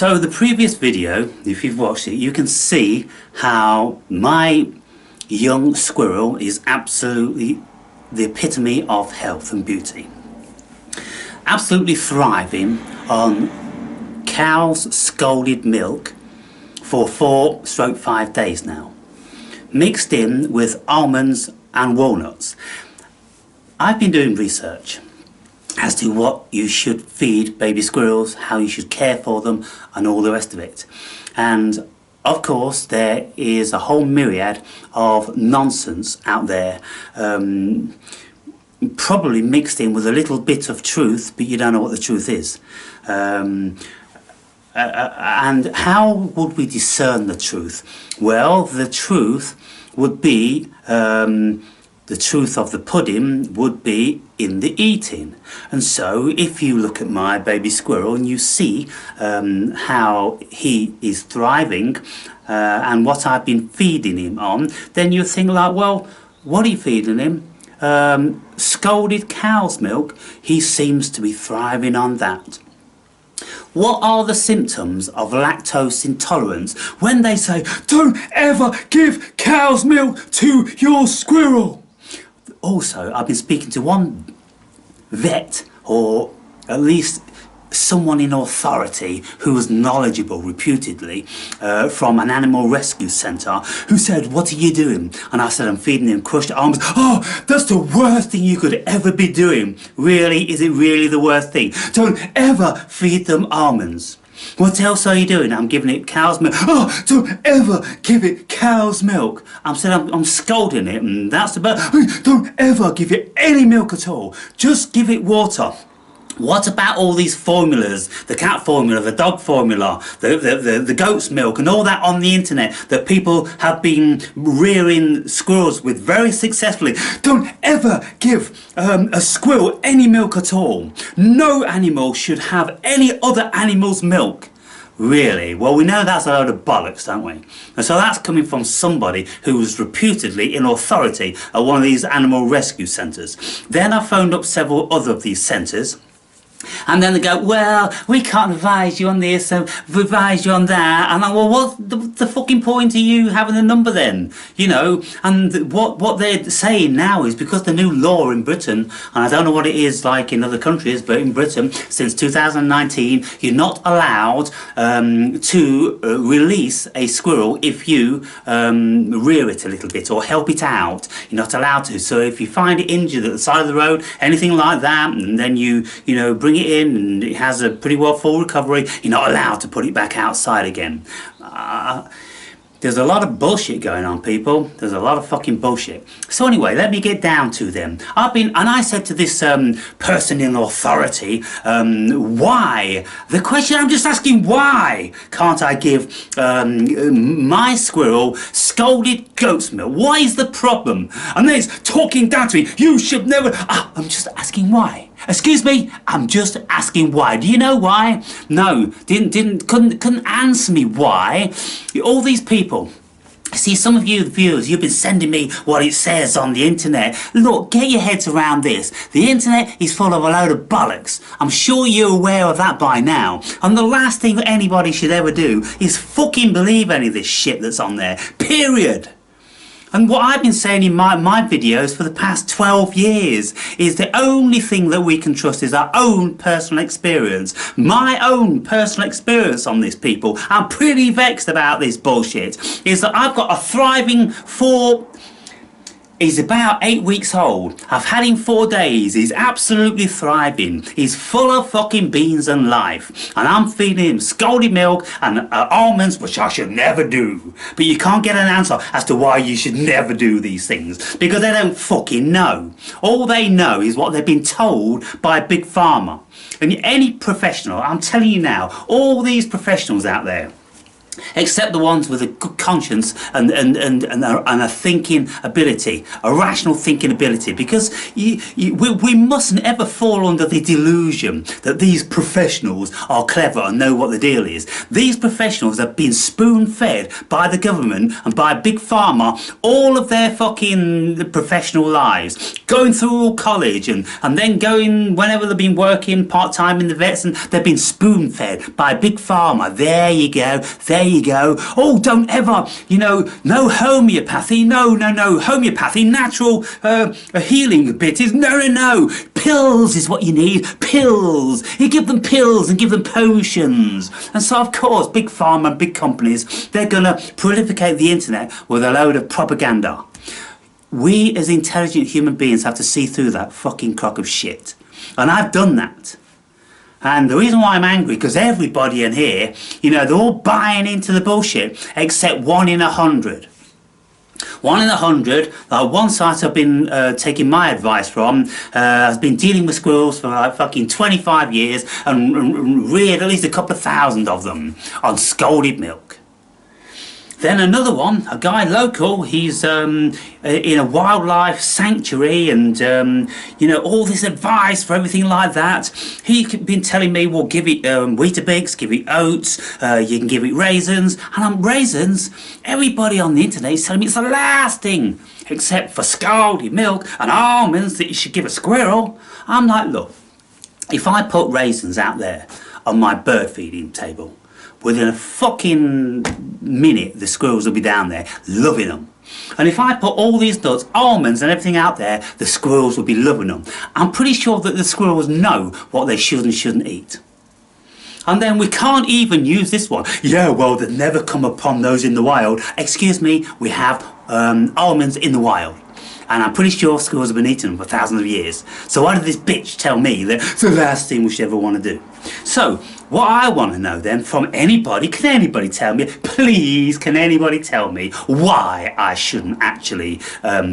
So the previous video, if you've watched it, you can see how my young squirrel is absolutely the epitome of health and beauty. Absolutely thriving on cow's scalded milk for 4-5 days now, mixed in with almonds and walnuts. I've been doing research as to what you should feed baby squirrels, how you should care for them, and all the rest of it. And of course there is a whole myriad of nonsense out there, probably mixed in with a little bit of truth, but you don't know what the truth is. And how would we discern the truth? Well, the truth would be, the truth of the pudding would be in the eating. And so if you look at my baby squirrel and you see how he is thriving and what I've been feeding him on, then you think like, well, what are you feeding him? Scalded cow's milk. He seems to be thriving on that. What are the symptoms of lactose intolerance when they say, don't ever give cow's milk to your squirrel? Also, I've been speaking to one vet, or at least someone in authority who was knowledgeable, reputedly, from an animal rescue centre, who said, what are you doing? And I said, I'm feeding him crushed almonds. Oh, that's the worst thing you could ever be doing. Really? Is it really the worst thing? Don't ever feed them almonds. What else are you doing? I'm giving it cow's milk. Oh, don't ever give it cow's milk. I'm scolding it, and that's about. Don't ever give it any milk at all. Just give it water. What about all these formulas, the cat formula, the dog formula, the goat's milk, and all that on the internet that people have been rearing squirrels with very successfully? Don't ever give a squirrel any milk at all. No animal should have any other animal's milk. Really? Well, we know that's a load of bollocks, don't we? And so that's coming from somebody who was reputedly in authority at one of these animal rescue centres. Then I phoned up several other of these centres. And then they go, well, we can't advise you on this and advise you on that. And I'm, well, what's the fucking point of you having a number then? You know, and what they're saying now is because the new law in Britain, and I don't know what it is like in other countries, but in Britain, since 2019, you're not allowed to release a squirrel if you rear it a little bit or help it out. You're not allowed to. So if you find it injured at the side of the road, anything like that, and then you know, bring it in and it has a pretty well full recovery, you're not allowed to put it back outside again. There's a lot of bullshit going on, people. There's a lot of fucking bullshit. So anyway, let me get down to them. I said to this person in authority, why? The question I'm just asking, why can't I give my squirrel scalded goat's milk? What is the problem? And then it's talking down to me. You should never. I'm just asking why. Excuse me, I'm just asking why. Do you know why? No, couldn't answer me why. All these people. See, some of you viewers, you've been sending me what it says on the internet. Look, get your heads around this. The internet is full of a load of bollocks. I'm sure you're aware of that by now. And the last thing that anybody should ever do is fucking believe any of this shit that's on there. Period. And what I've been saying in my videos for the past 12 years is the only thing that we can trust is our own personal experience. My own personal experience on this, people. I'm pretty vexed about this bullshit. Is that I've got a thriving He's about 8 weeks old. I've had him 4 days. He's absolutely thriving. He's full of fucking beans and life. And I'm feeding him scalded milk and almonds, which I should never do. But you can't get an answer as to why you should never do these things. Because they don't fucking know. All they know is what they've been told by Big Pharma. And any professional, I'm telling you now, all these professionals out there, except the ones with a good conscience and a thinking ability, a rational thinking ability, because we mustn't ever fall under the delusion that these professionals are clever and know what the deal is. These professionals have been spoon-fed by the government and by Big Pharma all of their fucking professional lives, going through college and then going whenever they've been working part-time in the vets, and they've been spoon-fed by Big Pharma. There you go, there you go. Oh, don't ever, no homeopathy, no, homeopathy, natural healing bit is, no, pills is what you need, pills. You give them pills and give them potions. And so, of course, Big Pharma and big companies, they're going to proliferate the internet with a load of propaganda. We as intelligent human beings have to see through that fucking crock of shit. And I've done that. And the reason why I'm angry, because everybody in here, they're all buying into the bullshit, except 1 in 100. 1 in 100, like one site I've been taking my advice from, has been dealing with squirrels for like fucking 25 years and reared at least a couple of thousand of them on scolded milk. Then another one, a guy local, he's in a wildlife sanctuary and, all this advice for everything like that. He's been telling me, well, give it Weetabix, give it oats, you can give it raisins. And raisins, everybody on the internet is telling me it's the last thing, except for scalded milk and almonds that you should give a squirrel. I'm like, look, if I put raisins out there on my bird feeding table, within a fucking minute, the squirrels will be down there, loving them. And if I put all these nuts, almonds and everything out there, the squirrels will be loving them. I'm pretty sure that the squirrels know what they should and shouldn't eat. And then we can't even use this one. Yeah, well, they've never come upon those in the wild. Excuse me, we have almonds in the wild. And I'm pretty sure squirrels have been eating them for thousands of years. So why did this bitch tell me that it's the last thing we should ever want to do? So, what I want to know then from anybody, can anybody tell me, please, can anybody tell me why I shouldn't actually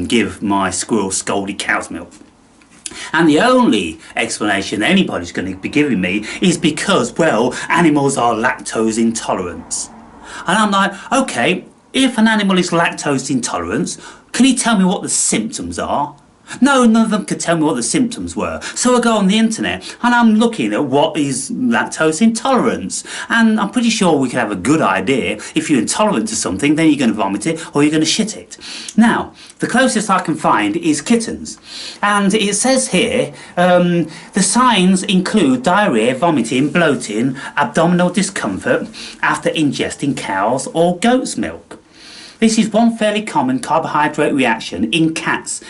give my squirrel scalded cow's milk? And the only explanation anybody's going to be giving me is because, well, animals are lactose intolerant. And I'm like, okay, if an animal is lactose intolerant, can you tell me what the symptoms are? No, none of them could tell me what the symptoms were. So I go on the internet and I'm looking at what is lactose intolerance. And I'm pretty sure we can have a good idea. If you're intolerant to something, then you're going to vomit it or you're going to shit it. Now, the closest I can find is kittens. And it says here, the signs include diarrhea, vomiting, bloating, abdominal discomfort after ingesting cow's or goat's milk. This is one fairly common carbohydrate reaction in cats,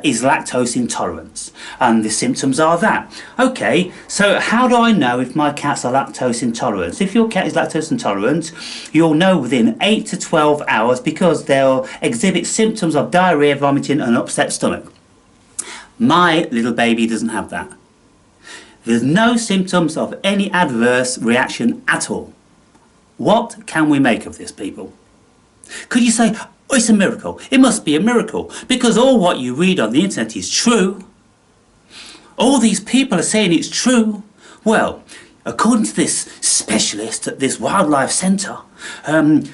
is lactose intolerance. And the symptoms are that. Okay, so how do I know if my cats are lactose intolerant? If your cat is lactose intolerant, you'll know within 8 to 12 hours because they'll exhibit symptoms of diarrhea, vomiting and upset stomach. My little baby doesn't have that. There's no symptoms of any adverse reaction at all. What can we make of this, people? Could you say, oh, it's a miracle? It must be a miracle because all what you read on the internet is true. All these people are saying it's true. Well, according to this specialist at this wildlife centre,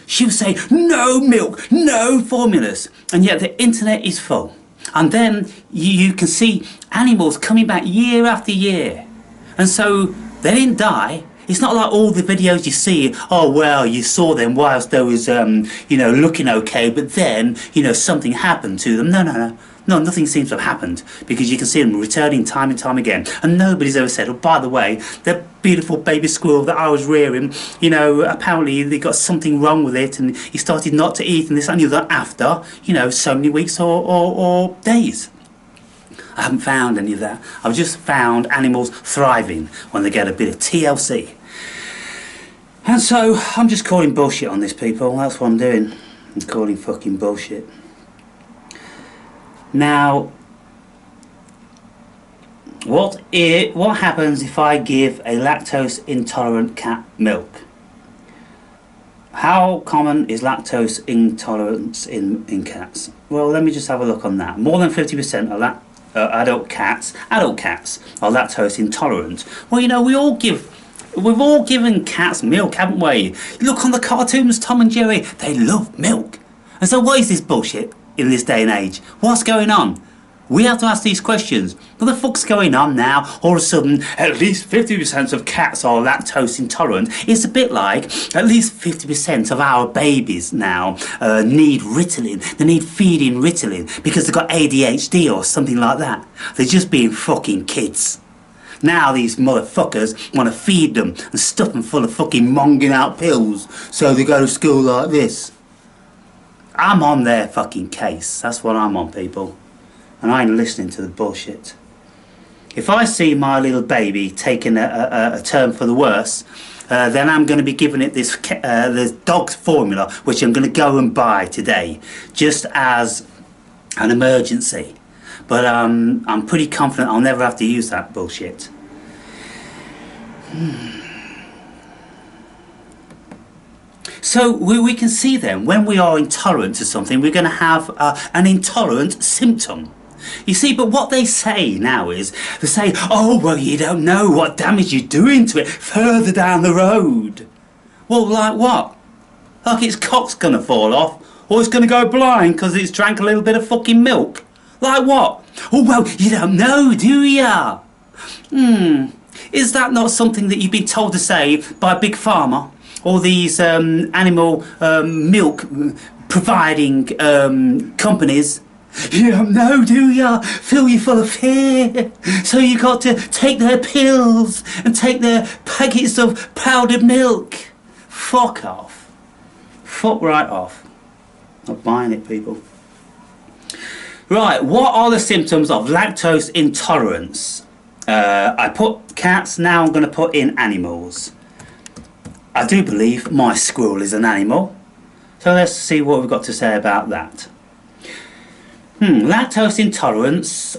she was saying no milk, no formulas, and yet the internet is full. And then you can see animals coming back year after year. And so they didn't die. It's not like all the videos you see, oh well, you saw them whilst they was, looking okay, but then, something happened to them. No, nothing seems to have happened because you can see them returning time and time again. And nobody's ever said, oh, by the way, that beautiful baby squirrel that I was rearing, apparently they got something wrong with it and he started not to eat and this and the other after, so many weeks or days. I haven't found any of that. I've just found animals thriving when they get a bit of TLC. And so, I'm just calling bullshit on this, people. That's what I'm doing. I'm calling fucking bullshit. Now, what happens if I give a lactose intolerant cat milk? How common is lactose intolerance in cats? Well, let me just have a look on that. More than 50% of adult cats are lactose intolerant. Well, we all give We've all given cats milk, haven't we? Look on the cartoons, Tom and Jerry, they love milk. And so what is this bullshit in this day and age? What's going on? We have to ask these questions. What the fuck's going on now? All of a sudden, at least 50% of cats are lactose intolerant. It's a bit like at least 50% of our babies now need Ritalin. They need feeding Ritalin because they've got ADHD or something like that. They're just being fucking kids. Now these motherfuckers want to feed them and stuff them full of fucking monging out pills so they go to school like this. I'm on their fucking case. That's what I'm on, people. And I ain't listening to the bullshit. If I see my little baby taking a turn for the worse, then I'm going to be giving it this dog's formula, which I'm going to go and buy today, just as an emergency. But I'm pretty confident I'll never have to use that bullshit. So we can see then, when we are intolerant to something, we're going to have an intolerant symptom. You see, but what they say now is, they say, oh, well, you don't know what damage you're doing to it further down the road. Well, like what? Like its cock's going to fall off, or it's going to go blind because it's drank a little bit of fucking milk. Like what? Oh, well, you don't know, do ya? Is that not something that you've been told to say by Big Pharma? Or these animal milk providing companies? You don't know, do ya? Fill you full of fear. So you got to take their pills and take their packets of powdered milk. Fuck off. Fuck right off. Not buying it, people. Right, what are the symptoms of lactose intolerance? I put cats, now I'm going to put in animals. I do believe my squirrel is an animal. So let's see what we've got to say about that. Lactose intolerance.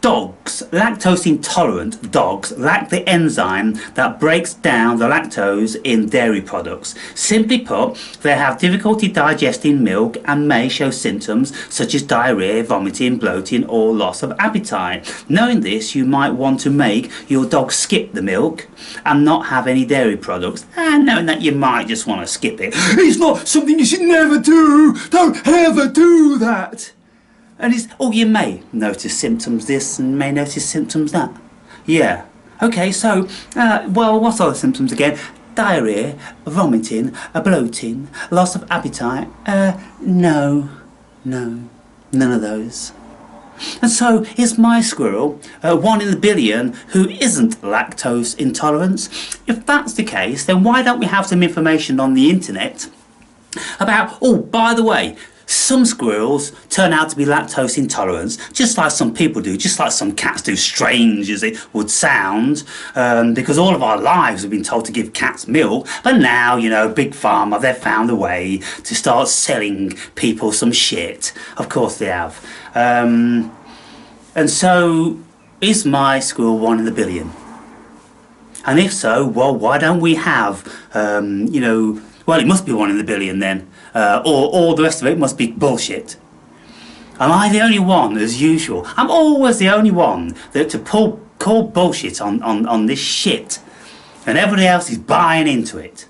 Lactose intolerant dogs lack the enzyme that breaks down the lactose in dairy products. Simply put, they have difficulty digesting milk and may show symptoms such as diarrhea, vomiting, bloating or loss of appetite. Knowing this, you might want to make your dog skip the milk and not have any dairy products. And knowing that, you might just want to skip it. It's not something you should never do. Don't ever do that. And it's, oh, you may notice symptoms this and may notice symptoms that. Yeah. Okay, so, well, what are the symptoms again? Diarrhea, vomiting, bloating, loss of appetite. No, none of those. And so, is my squirrel one in a billion who isn't lactose intolerant? If that's the case, then why don't we have some information on the internet about, oh, by the way, some squirrels turn out to be lactose intolerant, just like some people do, just like some cats do, strange as it would sound, because all of our lives we've been told to give cats milk, but now, you know, Big Pharma, they've found a way to start selling people some shit. Of course they have. And so, is my squirrel one in a billion? And if so, well, why don't we have, you know, well, it must be one in a billion then. Or all the rest of it must be bullshit. Am I the only one, as usual? I'm always the only one that to call bullshit on this shit. And everybody else is buying into it.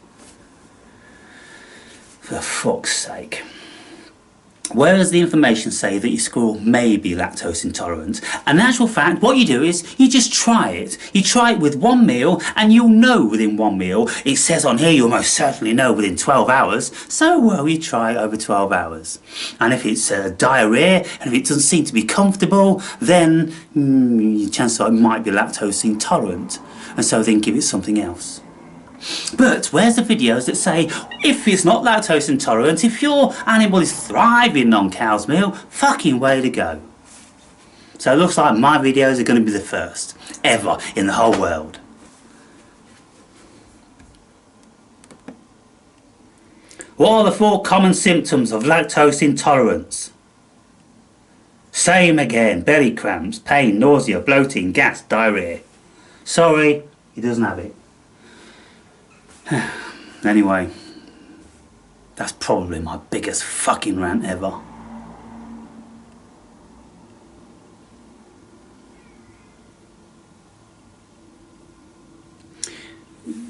For fuck's sake. Where does the information say that your squirrel may be lactose intolerant? And in actual fact, what you do is you just try it. You try it with one meal and you'll know within one meal. It says on here you'll most certainly know within 12 hours. So, well, you try it over 12 hours. And if it's diarrhea and if it doesn't seem to be comfortable, then chances are it might be lactose intolerant. And so then give it something else. But where's the videos that say, if it's not lactose intolerant, if your animal is thriving on cow's milk, fucking way to go. So it looks like my videos are going to be the first ever in the whole world. What are the 4 common symptoms of lactose intolerance? Same again, belly cramps, pain, nausea, bloating, gas, diarrhea. Sorry, he doesn't have it. Anyway, that's probably my biggest fucking rant ever.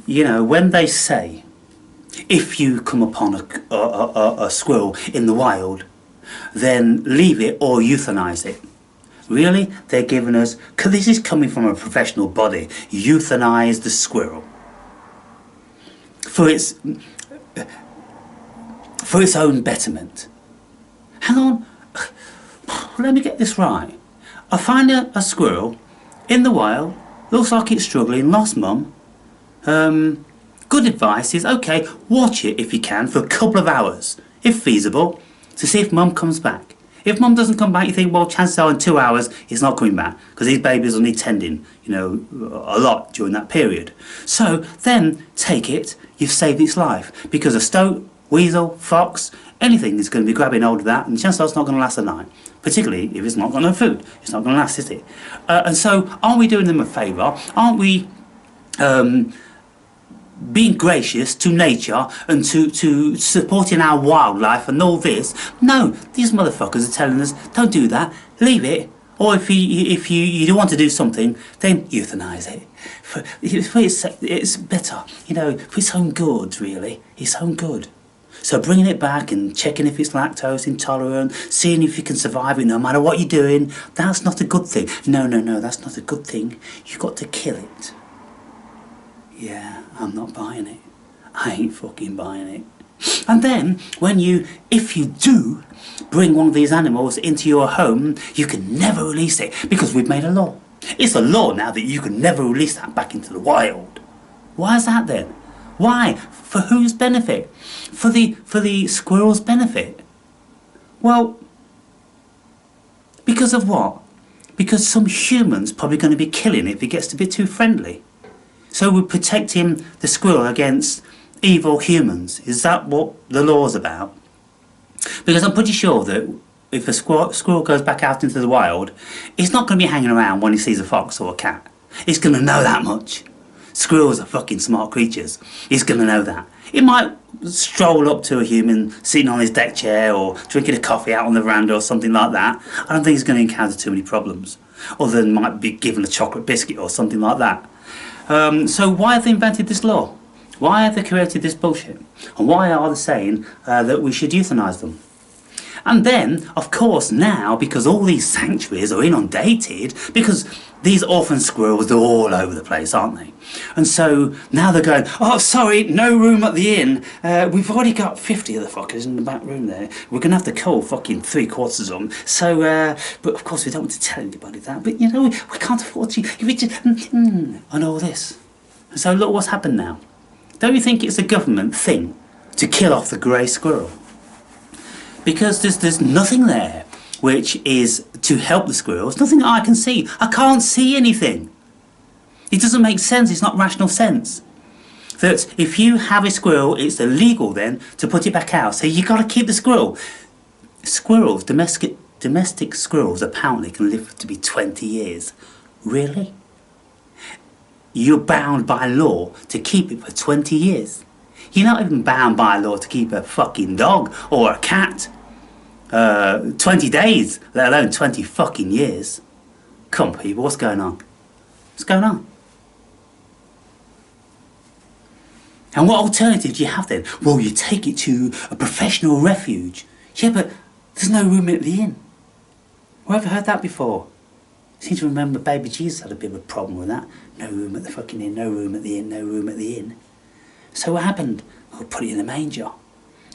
you know, when they say, if you come upon a squirrel in the wild, then leave it or euthanize it. Really? They're giving us, because this is coming from a professional body, euthanize the squirrel. For its own betterment. Hang on, let me get this right. I find a squirrel in the wild, looks like it's struggling, lost mum. Good advice is, okay, watch it if you can for a couple of hours, if feasible, to see if mum comes back. If mum doesn't come back, you think, well, chances are in 2 hours it's not coming back, because these babies will need tending, you know, a lot during that period. So then take it, you've saved its life, because a stoat, weasel, fox, anything is going to be grabbing hold of that, and chances are it's not going to last a night, particularly if it's not got no food. It's not going to last, is it? And so aren't we doing them a favour? Aren't we being gracious to nature and to supporting our wildlife and all this? No, these motherfuckers are telling us, don't do that, leave it, or if you don't want to do something, then euthanize it. It's better, you know, for its own good, really, its own good. So bringing it back and checking if it's lactose intolerant, seeing if you can survive it no matter what you're doing, that's not a good thing. No, that's not a good thing. You've got to kill it. Yeah, I'm not buying it. I ain't fucking buying it. And then, if you do bring one of these animals into your home, you can never release it, because we've made a law. It's a law now that you can never release that back into the wild. Why is that then? Why? For whose benefit? For the squirrel's benefit? Well, because of what? Because some human's probably going to be killing it if it gets a bit too friendly. So we're protecting the squirrel against evil humans. Is that what the law's about? Because I'm pretty sure that if a squirrel goes back out into the wild, it's not going to be hanging around when he sees a fox or a cat. It's going to know that much. Squirrels are fucking smart creatures. It's going to know that. It might stroll up to a human sitting on his deck chair or drinking a coffee out on the veranda or something like that. I don't think it's going to encounter too many problems. Other than might be given a chocolate biscuit or something like that. So why have they invented this law? Why have they created this bullshit? And why are they saying that we should euthanize them? And then, of course, now, because all these sanctuaries are inundated, because these orphan squirrels are all over the place, aren't they? And so now they're going, oh, sorry, no room at the inn. We've already got 50 of the fuckers in the back room there. We're going to have to cull fucking 3/4 of them. So, but of course, we don't want to tell anybody that. But, you know, we can't afford to. And all this. And so look what's happened now. Don't you think it's a government thing to kill off the grey squirrel? Because there's nothing there which is to help the squirrels. Nothing I can see. I can't see anything. It doesn't make sense. It's not rational sense. That if you have a squirrel, it's illegal then to put it back out. So you've got to keep the squirrel. Squirrels, domestic squirrels apparently can live to be 20 years. Really? You're bound by law to keep it for 20 years. You're not even bound by law to keep a fucking dog or a cat. 20 days, let alone 20 fucking years. Come on, people, what's going on? What's going on? And what alternative do you have then? Well, you take it to a professional refuge. Yeah, but there's no room at the inn. Where have I heard that before? I seem to remember baby Jesus had a bit of a problem with that. No room at the fucking inn, no room at the inn, no room at the inn. So what happened? Well, put it in a manger.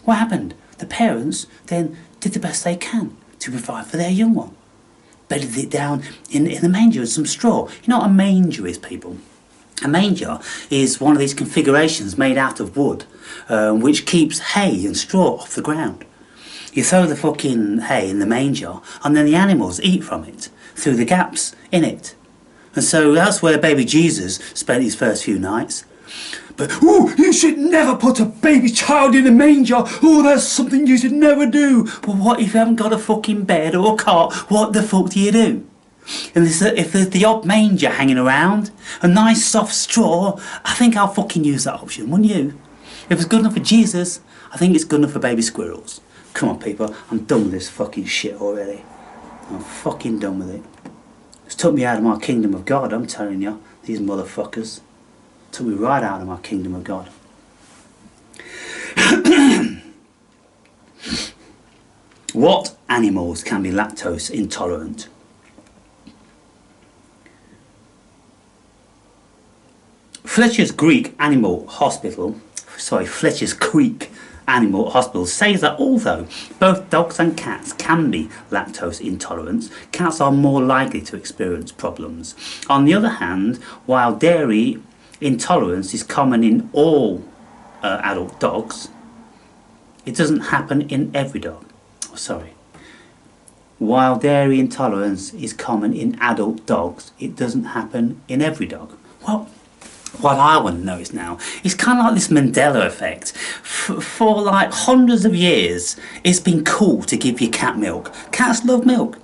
What happened? The parents then did the best they can to provide for their young one. Bedded it down in the manger with some straw. You know what a manger is, people? A manger is one of these configurations made out of wood, which keeps hay and straw off the ground. You throw the fucking hay in the manger, and then the animals eat from it, through the gaps in it. And so that's where baby Jesus spent his first few nights. But, oh, you should never put a baby child in a manger. Oh, that's something you should never do. Well, what if you haven't got a fucking bed or a cot? What the fuck do you do? And if there's the odd manger hanging around, a nice soft straw, I think I'll fucking use that option, wouldn't you? If it's good enough for Jesus, I think it's good enough for baby squirrels. Come on, people, I'm done with this fucking shit already. I'm fucking done with it. It's took me out of my kingdom of God, I'm telling you, these motherfuckers. till we ride out of our kingdom of God. What animals can be lactose intolerant? Fletcher's Creek Animal Hospital says that although both dogs and cats can be lactose intolerant, cats are more likely to experience problems. On the other hand, while dairy intolerance is common in all adult dogs, it doesn't happen in every dog. While dairy intolerance is common in adult dogs, it doesn't happen in every dog. Well, what I want to know is now, it's kind of like this Mandela effect. For like hundreds of years, it's been cool to give your cat milk. Cats love milk.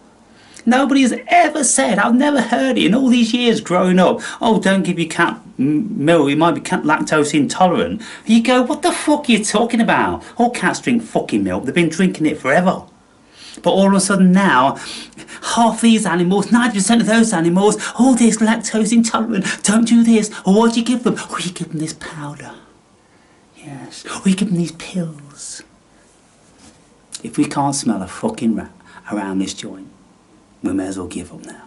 Nobody has ever said, I've never heard it in all these years growing up, oh, don't give your cat milk, it might be lactose intolerant. You go, what the fuck are you talking about? All cats drink fucking milk, they've been drinking it forever. But all of a sudden now, half these animals, 90% of those animals, oh, they're lactose intolerant, don't do this. Or what do you give them? Oh, you give them this powder. Yes. Or you give them these pills. If we can't smell a fucking rat around this joint, we may as well give up now.